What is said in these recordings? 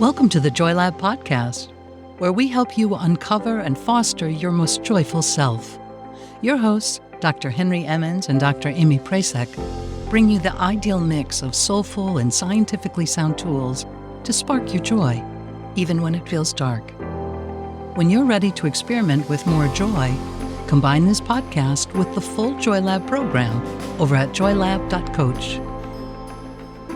Welcome to the Joy Lab podcast, where we help you uncover and foster your most joyful self. Your hosts, Dr. Henry Emmons and Dr. Amy Prasek, bring you the ideal mix of soulful and scientifically sound tools to spark your joy, even when it feels dark. When you're ready to experiment with more joy, combine this podcast with the full Joy Lab program over at joylab.coach.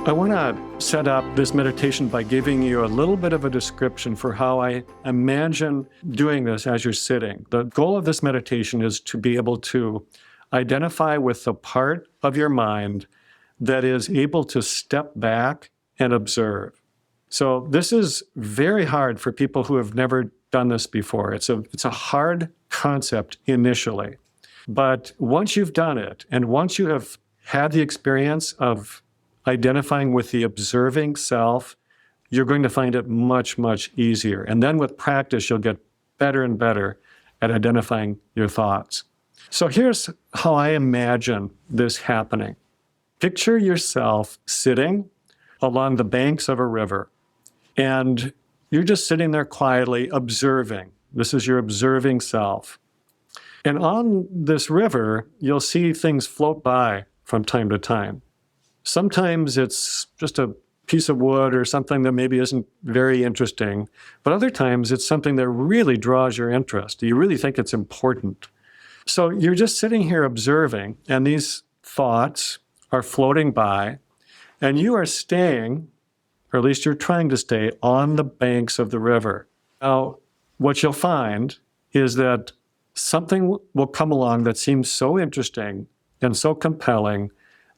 I want to set up this meditation by giving you a little bit of a description for how I imagine doing this as you're sitting. The goal of this meditation is to be able to identify with the part of your mind that is able to step back and observe. So this is very hard for people who have never done this before. It's a hard concept initially. But once you've done it, and once you have had the experience of identifying with the observing self, you're going to find it much, much easier. And then with practice, you'll get better and better at identifying your thoughts. So here's how I imagine this happening. Picture yourself sitting along the banks of a river, and you're just sitting there quietly observing. This is your observing self. And on this river, you'll see things float by from time to time. Sometimes it's just a piece of wood or something that maybe isn't very interesting, but other times it's something that really draws your interest. You really think it's important. So you're just sitting here observing, and these thoughts are floating by, and you are staying, or at least you're trying to stay, on the banks of the river. Now, what you'll find is that something will come along that seems so interesting and so compelling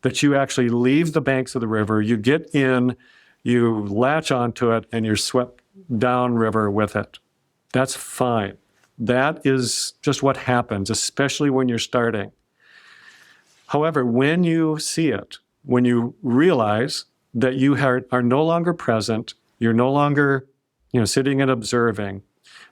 that you actually leave the banks of the river, you get in, you latch onto it, and you're swept downriver with it. That's fine. That is just what happens, especially when you're starting. However, when you see it, when you realize that you are no longer present, you're no longer sitting and observing,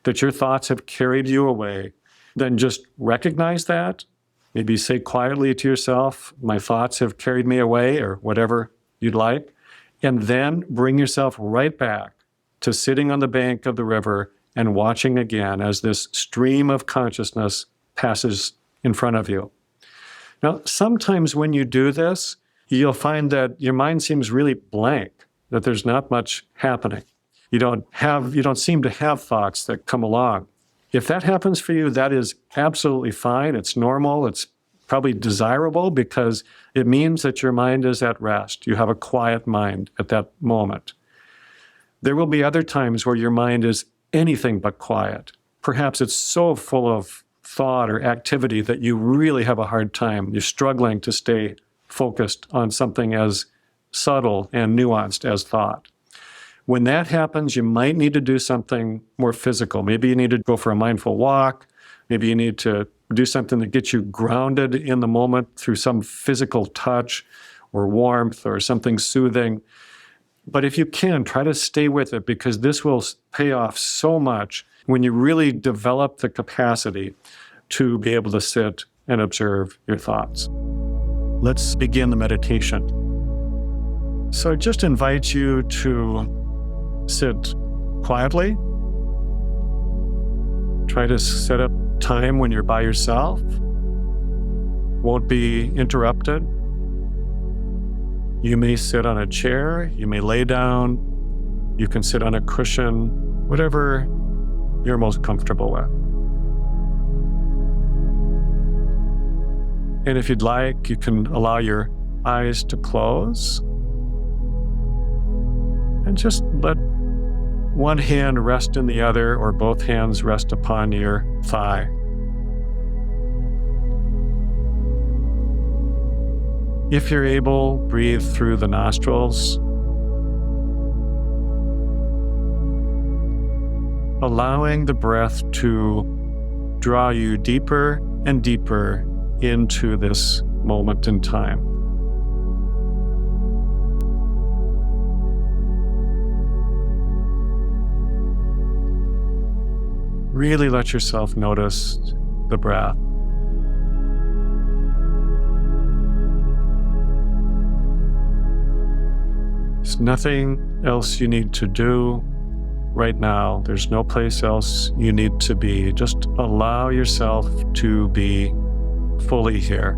that your thoughts have carried you away, then just recognize that. Maybe say quietly to yourself, my thoughts have carried me away, or whatever you'd like. And then bring yourself right back to sitting on the bank of the river and watching again as this stream of consciousness passes in front of you. Now, sometimes when you do this, you'll find that your mind seems really blank, that there's not much happening. You don't seem to have thoughts that come along. If that happens for you, that is absolutely fine. It's normal. It's probably desirable because it means that your mind is at rest. You have a quiet mind at that moment. There will be other times where your mind is anything but quiet. Perhaps it's so full of thought or activity that you really have a hard time. You're struggling to stay focused on something as subtle and nuanced as thought. When that happens, you might need to do something more physical. Maybe you need to go for a mindful walk. Maybe you need to do something that gets you grounded in the moment through some physical touch or warmth or something soothing. But if you can, try to stay with it, because this will pay off so much when you really develop the capacity to be able to sit and observe your thoughts. Let's begin the meditation. So I just invite you to sit quietly. Try to set up time when you're by yourself. Won't be interrupted. You may sit on a chair. You may lay down. You can sit on a cushion, whatever you're most comfortable with. And if you'd like, you can allow your eyes to close and just let one hand rest in the other, or both hands rest upon your thigh. If you're able, breathe through the nostrils, allowing the breath to draw you deeper and deeper into this moment in time. Really let yourself notice the breath. There's nothing else you need to do. right now. There's no place else you need to be. Just allow yourself to be fully here.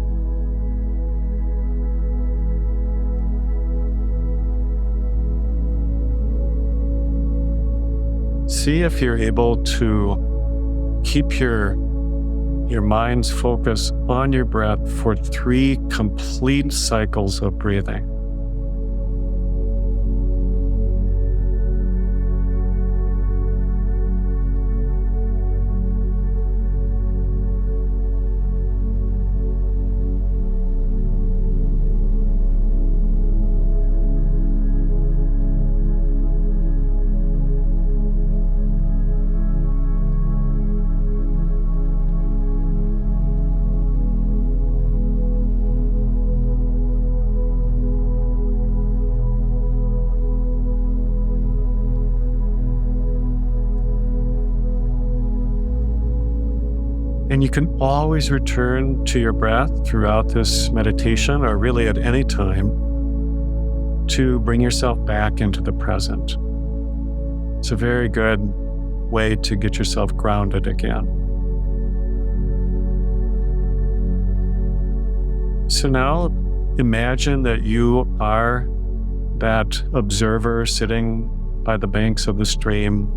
See if you're able to keep your mind's focus on your breath for 3 complete cycles of breathing. And you can always return to your breath throughout this meditation, or really at any time, to bring yourself back into the present. It's a very good way to get yourself grounded again. So now imagine that you are that observer sitting by the banks of the stream,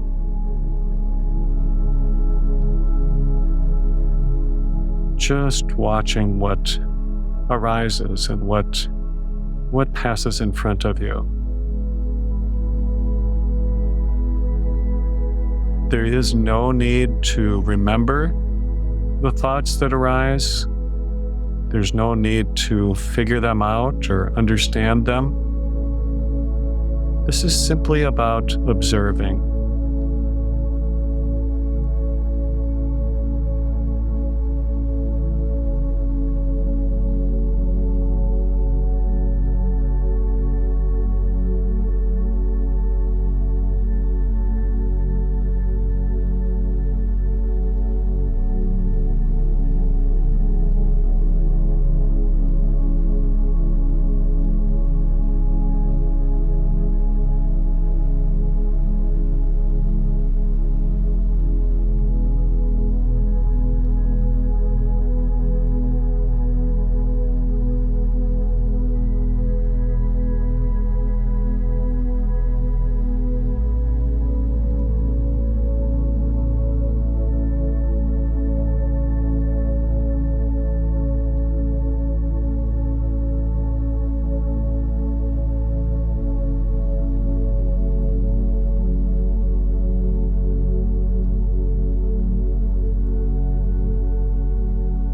just watching what arises and what passes in front of you. There is no need to remember the thoughts that arise. There's no need to figure them out or understand them. This is simply about observing.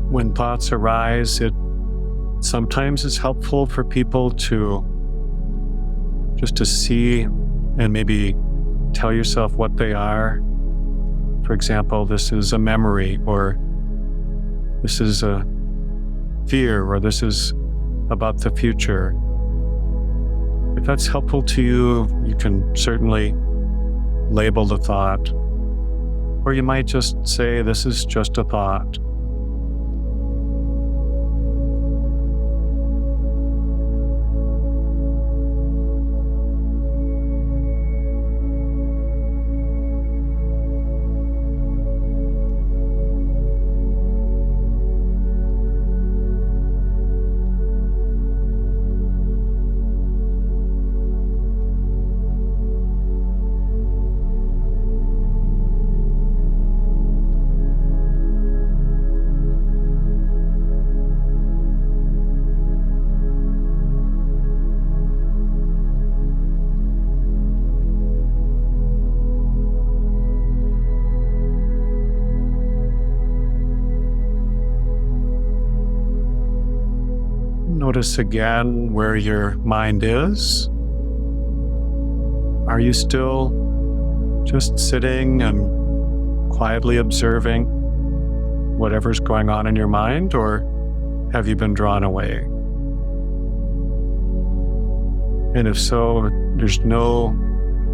When thoughts arise, it sometimes is helpful for people to just to see and maybe tell yourself what they are. For example, this is a memory, or this is a fear, or this is about the future. If that's helpful to you, you can certainly label the thought, or you might just say, this is just a thought. Notice again where your mind is. Are you still just sitting and quietly observing whatever's going on in your mind, or have you been drawn away? And if so, there's no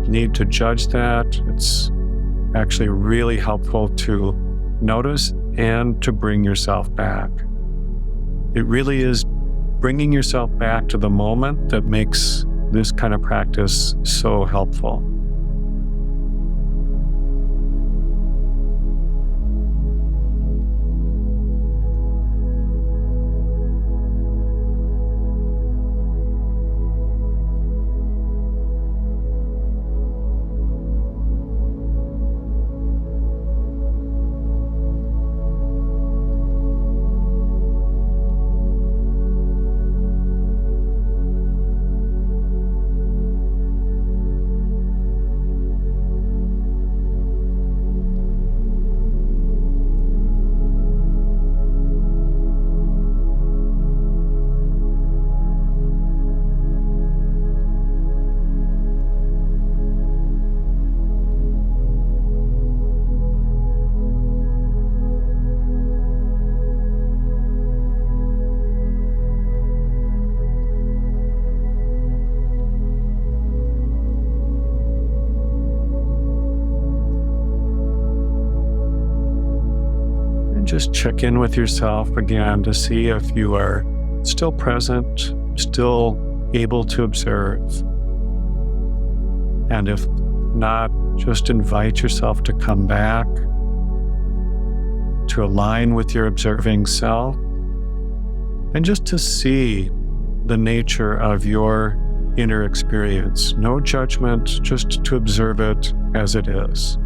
need to judge that. It's actually really helpful to notice and to bring yourself back. It really is bringing yourself back to the moment that makes this kind of practice so helpful. just check in with yourself again to see if you are still present, still able to observe. And if not, just invite yourself to come back, to align with your observing self, and just to see the nature of your inner experience. No judgment, just to observe it as it is.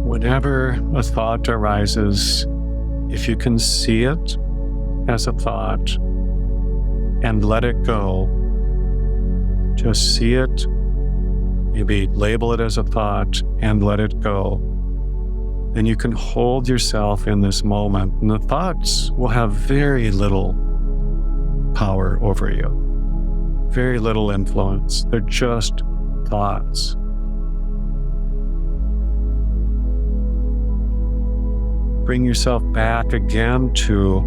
Whenever a thought arises, if you can see it as a thought and let it go, just see it, maybe label it as a thought and let it go, then you can hold yourself in this moment, and the thoughts will have very little power over you, very little influence. They're just thoughts. Bring yourself back again to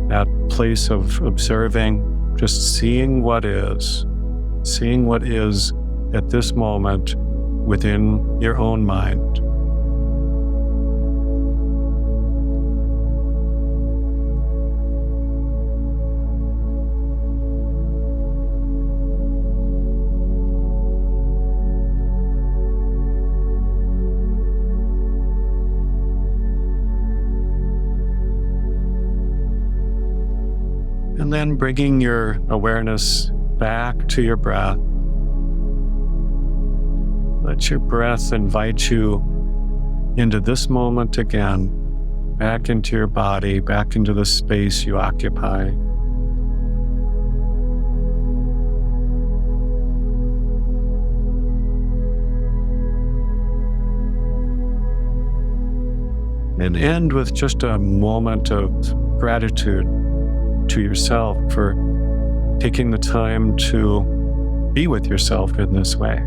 that place of observing, just seeing what is at this moment within your own mind. And then bringing your awareness back to your breath. Let your breath invite you into this moment again, back into your body, back into the space you occupy. And end with just a moment of gratitude to yourself for taking the time to be with yourself in this way.